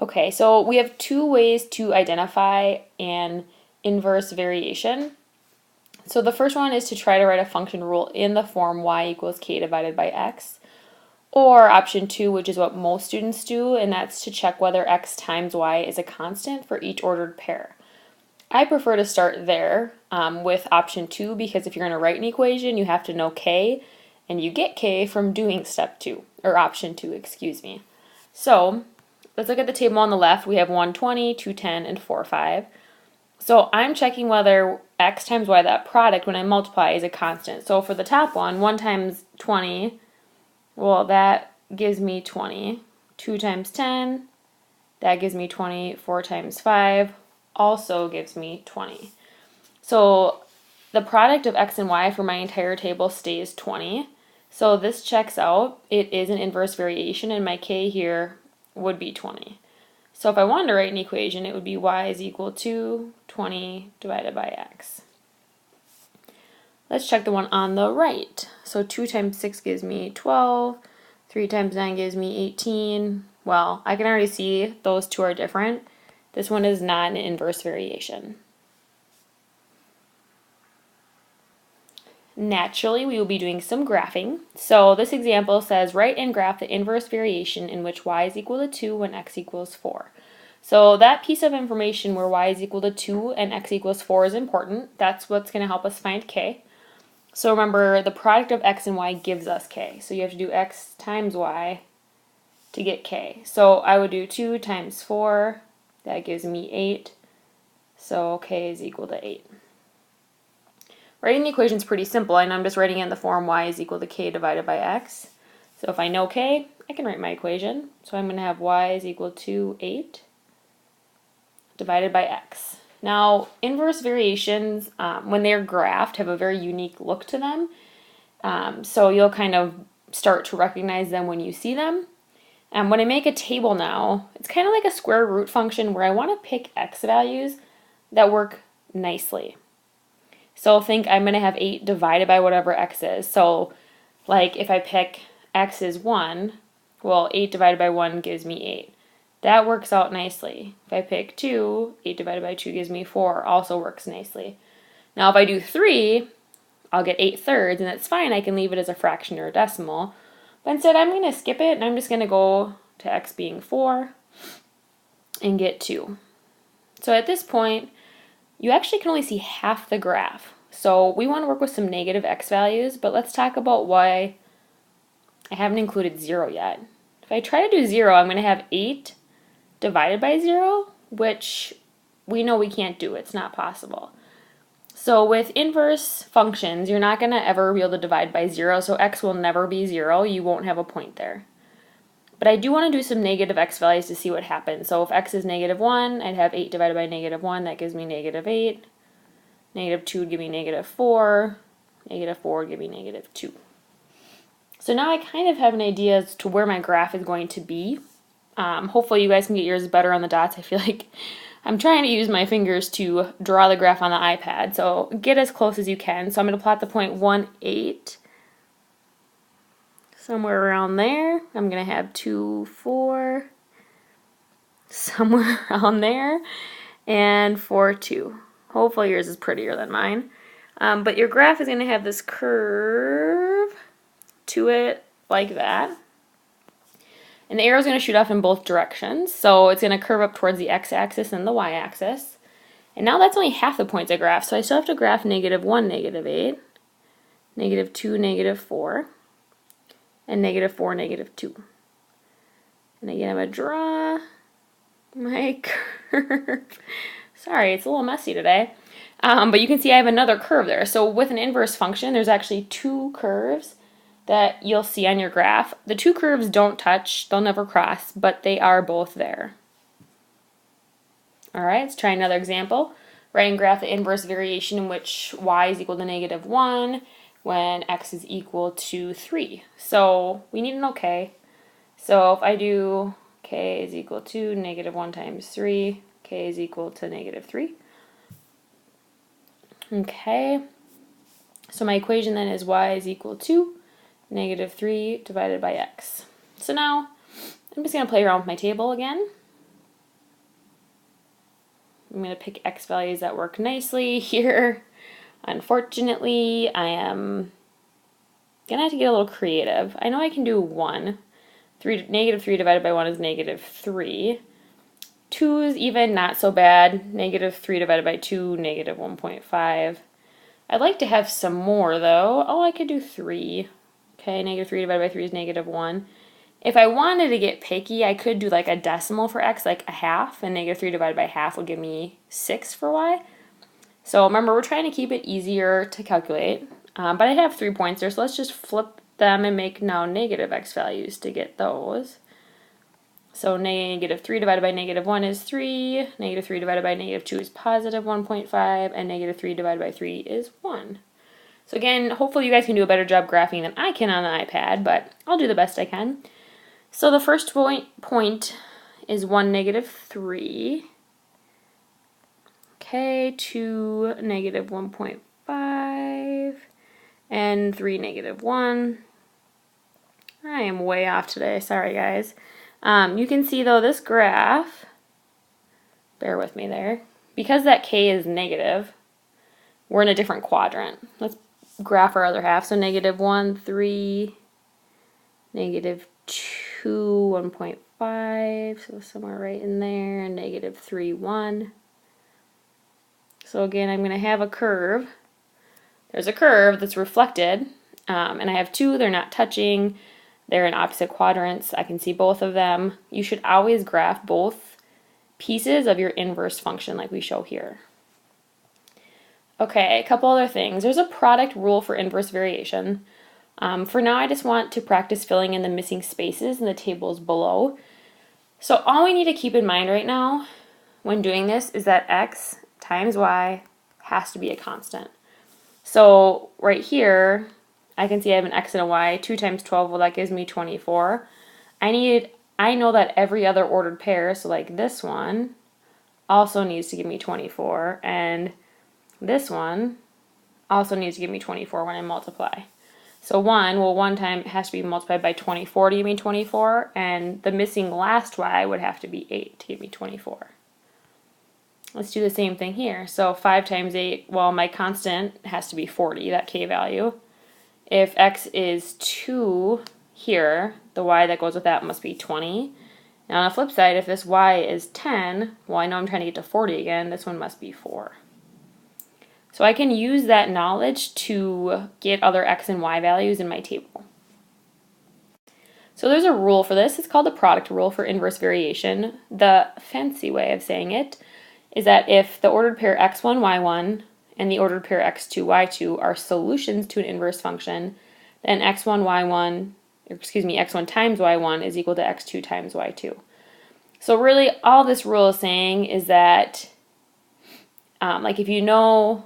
Okay, so we have two ways to identify an inverse variation. So the first one is to try to write a function rule in the form y equals k divided by x. Or option 2, which is what most students do, and that's to check whether x times y is a constant for each ordered pair. I prefer to start there with option 2 because if you're going to write an equation, you have to know k, and you get k from doing step 2, or option 2, excuse me. So let's look at the table on the left. We have 120, 210, and 45. So I'm checking whether x times y, that product, when I multiply, is a constant. So for the top one, 1 times 20, well, that gives me 20. 2 times 10, that gives me 20. 4 times 5 also gives me 20. So the product of x and y for my entire table stays 20. So this checks out. It is an inverse variation, and my k here would be 20. So if I wanted to write an equation, it would be y is equal to 20 divided by x. Let's check the one on the right. So 2 times 6 gives me 12. 3 times 9 gives me 18. Well, I can already see those two are different. This one is not an inverse variation. Naturally, we will be doing some graphing. So this example says, write and graph the inverse variation in which y is equal to 2 when x equals 4. So that piece of information where y is equal to 2 and x equals 4 is important. That's what's going to help us find k. So remember, the product of x and y gives us k. So you have to do x times y to get k. So I would do 2 times 4. That gives me 8. So k is equal to 8. Writing the equation is pretty simple. I know I'm just writing it in the form y is equal to k divided by x. So if I know k, I can write my equation. So I'm going to have y is equal to 8 divided by x. Now, inverse variations, when they're graphed, have a very unique look to them. So you'll kind of start to recognize them when you see them. When I make a table now, it's kind of like a square root function where I want to pick x values that work nicely. So think I'm going to have 8 divided by whatever x is. So like if I pick x is 1, well, 8 divided by 1 gives me 8. That works out nicely. If I pick 2, 8 divided by 2 gives me 4, also works nicely. Now if I do 3, I'll get 8/3, and that's fine. I can leave it as a fraction or a decimal. But instead I'm going to skip it, and I'm just going to go to x being 4 and get 2. So at this point, you actually can only see half the graph. So we want to work with some negative x values, but let's talk about why I haven't included 0 yet. If I try to do 0, I'm going to have 8 divided by 0, which we know we can't do. It's not possible. So with inverse functions, you're not going to ever be able to divide by 0, so x will never be 0. You won't have a point there. But I do want to do some negative x values to see what happens. So if x is negative 1, I'd have 8 divided by negative 1. That gives me negative 8. Negative 2 would give me negative 4. Negative 4 would give me negative 2. So now I kind of have an idea as to where my graph is going to be. Hopefully you guys can get yours better on the dots. I feel like I'm trying to use my fingers to draw the graph on the iPad. So get as close as you can. So I'm going to plot the point 1, 8. Somewhere around there. I'm going to have 2, 4. Somewhere around there. And 4, 2. Hopefully yours is prettier than mine. But your graph is going to have this curve to it like that. And the arrow is going to shoot off in both directions. So it's going to curve up towards the x-axis and the y-axis. And now that's only half the points I graphed. So I still have to graph negative 1, negative 8, negative 2, negative 4, and negative 4, negative 2. And again, I'm going to draw my curve. Sorry, it's a little messy today. But you can see I have another curve there. So with an inverse function, there's actually 2 curves that you'll see on your graph. The 2 curves don't touch, they'll never cross, but they are both there. Alright, let's try another example. Write and graph the inverse variation in which y is equal to negative 1 when x is equal to 3. So we need to know k. So if I do k is equal to negative 1 times 3, k is equal to negative 3. Okay, so my equation then is y is equal to negative 3 divided by x. So now I'm just going to play around with my table again. I'm going to pick x values that work nicely here. Unfortunately, I am going to have to get a little creative. I know I can do 1. Negative 3 divided by 1 is negative 3. 2 is even not so bad. Negative 3 divided by 2, negative 1.5. I'd like to have some more though. Oh, I could do 3. Okay, negative 3 divided by 3 is negative 1. If I wanted to get picky, I could do like a decimal for x, like a half, and negative 3 divided by half would give me 6 for y. So remember, we're trying to keep it easier to calculate, but I have 3 points there, so let's just flip them and make now negative x values to get those. So negative 3 divided by negative 1 is 3, negative 3 divided by negative 2 is positive 1.5, and negative 3 divided by 3 is 1. So again, hopefully you guys can do a better job graphing than I can on the iPad, but I'll do the best I can. So the first point is 1, negative 3. Okay, 2, negative 1.5, and 3, negative 1. I am way off today, sorry guys. You can see though this graph, bear with me there, because that k is negative, we're in a different quadrant. Let's graph our other half. So negative 1, 3, negative 2, 1.5, so somewhere right in there, negative 3, 1. So again, I'm going to have a curve. There's a curve that's reflected, and I have 2, they're not touching. They're in opposite quadrants. I can see both of them. You should always graph both pieces of your inverse function like we show here. Okay, a couple other things. There's a product rule for inverse variation. For now, I just want to practice filling in the missing spaces in the tables below. So all we need to keep in mind right now when doing this is that x times y has to be a constant. So right here, I can see I have an x and a y. 2 times 12, well, that gives me 24. I know that every other ordered pair, so like this one, also needs to give me 24, and this one also needs to give me 24 when I multiply. So 1 time has to be multiplied by 24 to give me 24, and the missing last y would have to be 8 to give me 24. Let's do the same thing here. So 5 times 8, well, my constant has to be 40, that k value. If x is 2 here, the y that goes with that must be 20. Now on the flip side, if this y is 10, well, I know I'm trying to get to 40 again, this one must be 4. So I can use that knowledge to get other x and y values in my table. So there's a rule for this. It's called the product rule for inverse variation. The fancy way of saying it is that if the ordered pair x1, y1 and the ordered pair x2, y2 are solutions to an inverse function, then x1 times y1 is equal to x2 times y2. So really all this rule is saying is that like if you know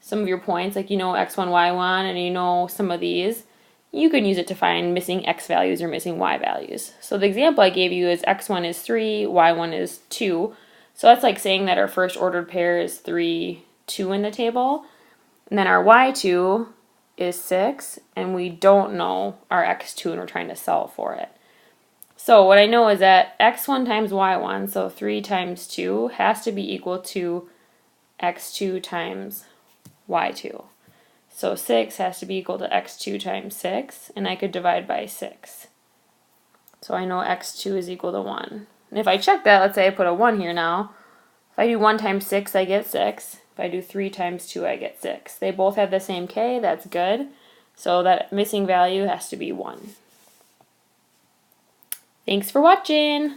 some of your points, like you know x1, y1, and you know some of these, you can use it to find missing x values or missing y values. So the example I gave you is x1 is 3, y1 is 2. So that's like saying that our first ordered pair is 3, 2 in the table, and then our y2 is 6, and we don't know our x2 and we're trying to solve for it. So what I know is that x1 times y1, so 3 times 2, has to be equal to x2 times y2. So 6 has to be equal to x2 times 6, and I could divide by 6. So I know x2 is equal to 1. And if I check that, let's say I put a 1 here now, if I do 1 times 6, I get 6. If I do 3 times 2, I get 6. They both have the same k, that's good. So that missing value has to be 1. Thanks for watching!